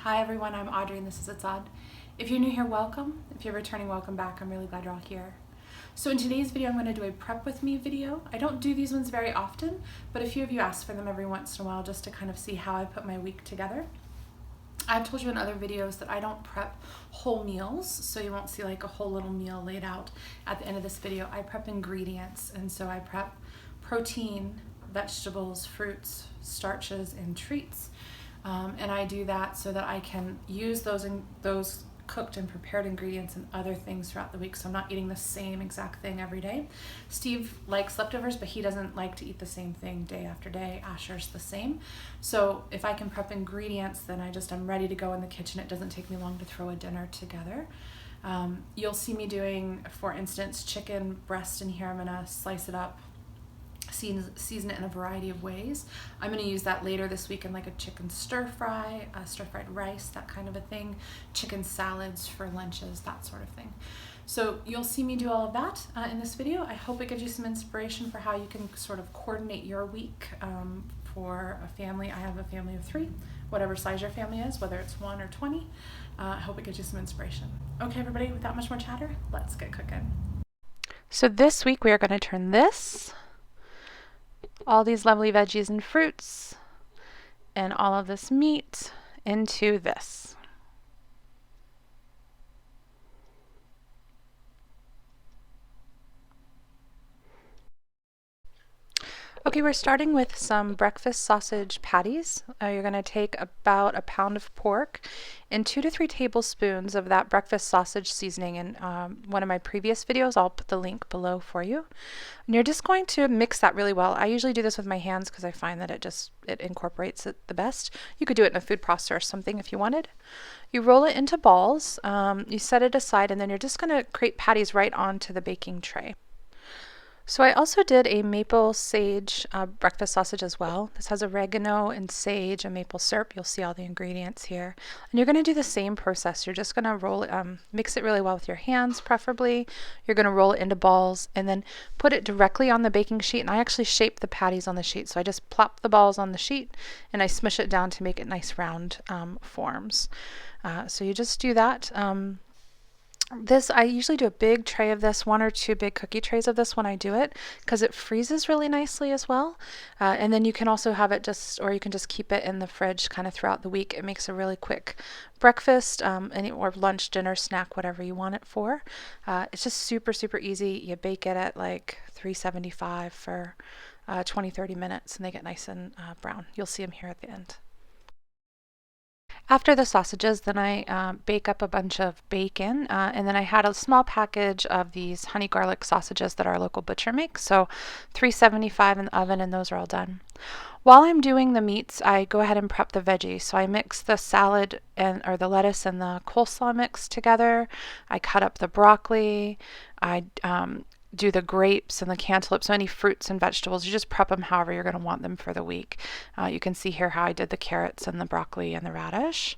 Hi everyone, I'm Audrey and this is It's Odd. If you're new here, welcome. If you're returning, welcome back. I'm really glad you're all here. So in today's video, I'm going to do a prep with me video. I don't do these ones very often, but a few of you ask for them every once in a while just to kind of see how I put my week together. I've told you in other videos that I don't prep whole meals, so you won't see like a whole little meal laid out at the end of this video. I prep ingredients, and so I prep protein, vegetables, fruits, starches, and treats. And I do that so that I can use those cooked and prepared ingredients and other things throughout the week, so I'm not eating the same exact thing every day. Steve likes leftovers, but he doesn't like to eat the same thing day after day. Asher's the same. So if I can prep ingredients, then I'm ready to go in the kitchen. It doesn't take me long to throw a dinner together. You'll see me doing, for instance, chicken breast in here. I'm gonna slice it up, season it in a variety of ways. I'm going to use that later this week in like a chicken stir-fried rice, that kind of a thing, chicken salads for lunches, that sort of thing. So you'll see me do all of that in this video. I hope it gives you some inspiration for how you can sort of coordinate your week for a family. I have a family of 3, whatever size your family is, whether it's 1 or 20. I hope it gives you some inspiration. Okay, everybody, without much more chatter, let's get cooking. So this week we are going to turn all these lovely veggies and fruits and all of this meat into this. Okay, we're starting with some breakfast sausage patties. You're going to take about a pound of pork and 2 to 3 tablespoons of that breakfast sausage seasoning. In one of my previous videos, I'll put the link below for you. And you're just going to mix that really well. I usually do this with my hands because I find that it incorporates it the best. You could do it in a food processor or something if you wanted. You roll it into balls, you set it aside, and then you're just going to create patties right onto the baking tray. So I also did a maple sage breakfast sausage as well. This has oregano and sage and maple syrup. You'll see all the ingredients here. And you're going to do the same process. You're just going to roll it, mix it really well with your hands preferably. You're going to roll it into balls and then put it directly on the baking sheet. And I actually shape the patties on the sheet. So I just plop the balls on the sheet and I smush it down to make it nice round forms. So you just do that. I usually do a big tray of this, 1 or 2 big cookie trays of this when I do it, because it freezes really nicely as well. And then you can also have it or you can just keep it in the fridge kind of throughout the week. It makes a really quick breakfast or lunch, dinner, snack, whatever you want it for. It's just super, super easy. You bake it at like 375 for 20-30 minutes and they get nice and brown. You'll see them here at the end. After the sausages, then I bake up a bunch of bacon, and then I had a small package of these honey garlic sausages that our local butcher makes, so 375 in the oven, and those are all done. While I'm doing the meats, I go ahead and prep the veggies. So I mix the salad or the lettuce and the coleslaw mix together. I cut up the broccoli. I do the grapes and the cantaloupe, so any fruits and vegetables, you just prep them however you're going to want them for the week. You can see here how I did the carrots and the broccoli and the radish.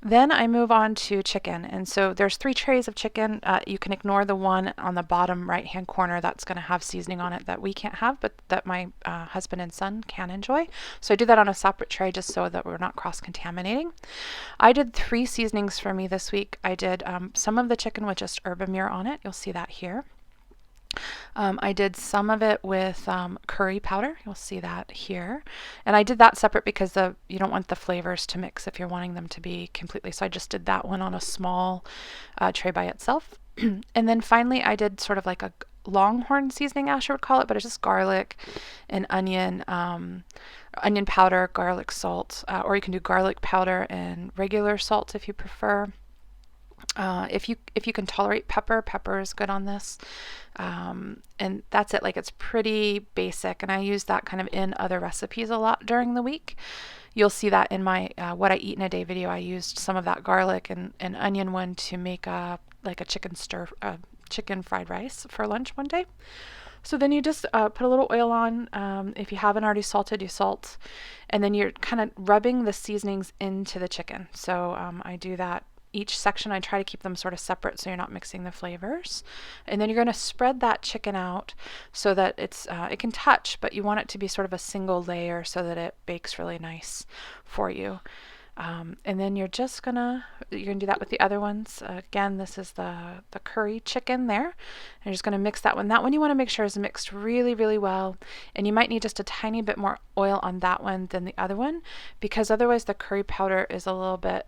Then I move on to chicken, and so there's 3 trays of chicken. You can ignore the one on the bottom right hand corner that's going to have seasoning on it that we can't have, but that my husband and son can enjoy. So I do that on a separate tray just so that we're not cross-contaminating. I did 3 seasonings for me this week. I did some of the chicken with just herbamire on it. You'll see that here. I did some of it with curry powder. You'll see that here. And I did that separate because you don't want the flavors to mix if you're wanting them to be completely. So I just did that one on a small tray by itself. And then finally I did sort of like a longhorn seasoning, Asher would call it, but it's just garlic and onion powder, garlic salt, or you can do garlic powder and regular salt if you prefer. If you can tolerate pepper is good on this. And that's it. Like, it's pretty basic, and I use that kind of in other recipes a lot during the week. You'll see that in my what I eat in a day video. I used some of that garlic and onion one to make like a chicken fried rice for lunch one day. So then you just put a little oil on. If you haven't already salted, you salt, and then you're kind of rubbing the seasonings into the chicken. So I do that each section. I try to keep them sort of separate so you're not mixing the flavors. And then you're going to spread that chicken out so that it can touch, but you want it to be sort of a single layer so that it bakes really nice for you. And then you're gonna do that with the other ones. Again, this is the curry chicken there. And you're just gonna mix that one. That one you want to make sure is mixed really, really well. And you might need just a tiny bit more oil on that one than the other one, because otherwise the curry powder is a little bit,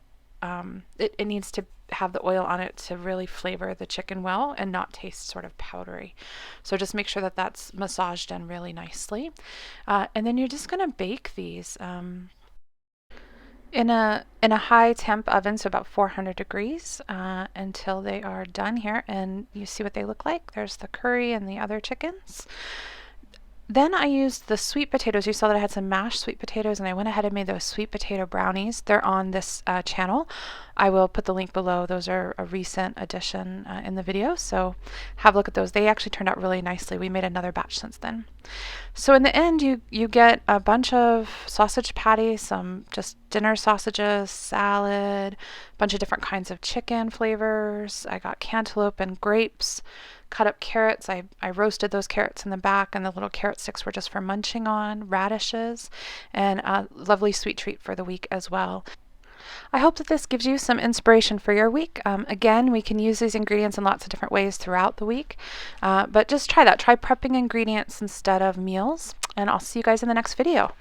it needs to have the oil on it to really flavor the chicken well and not taste sort of powdery. So just make sure that that's massaged in really nicely. And then you're just gonna bake these. In a high temp oven, so about 400 degrees, until they are done here. And you see what they look like. There's the curry and the other chickens. Then I used the sweet potatoes. You saw that I had some mashed sweet potatoes, and I went ahead and made those sweet potato brownies. They're on this channel. I will put the link below. Those are a recent addition in the video, so have a look at those. They actually turned out really nicely. We made another batch since then. So in the end, you get a bunch of sausage patties, some just dinner sausages, salad, a bunch of different kinds of chicken flavors. I got cantaloupe and grapes, cut up carrots. I roasted those carrots in the back, and the little carrot sticks were just for munching on, radishes, and a lovely sweet treat for the week as well. I hope that this gives you some inspiration for your week. Again, we can use these ingredients in lots of different ways throughout the week, but just try that. Try prepping ingredients instead of meals, and I'll see you guys in the next video.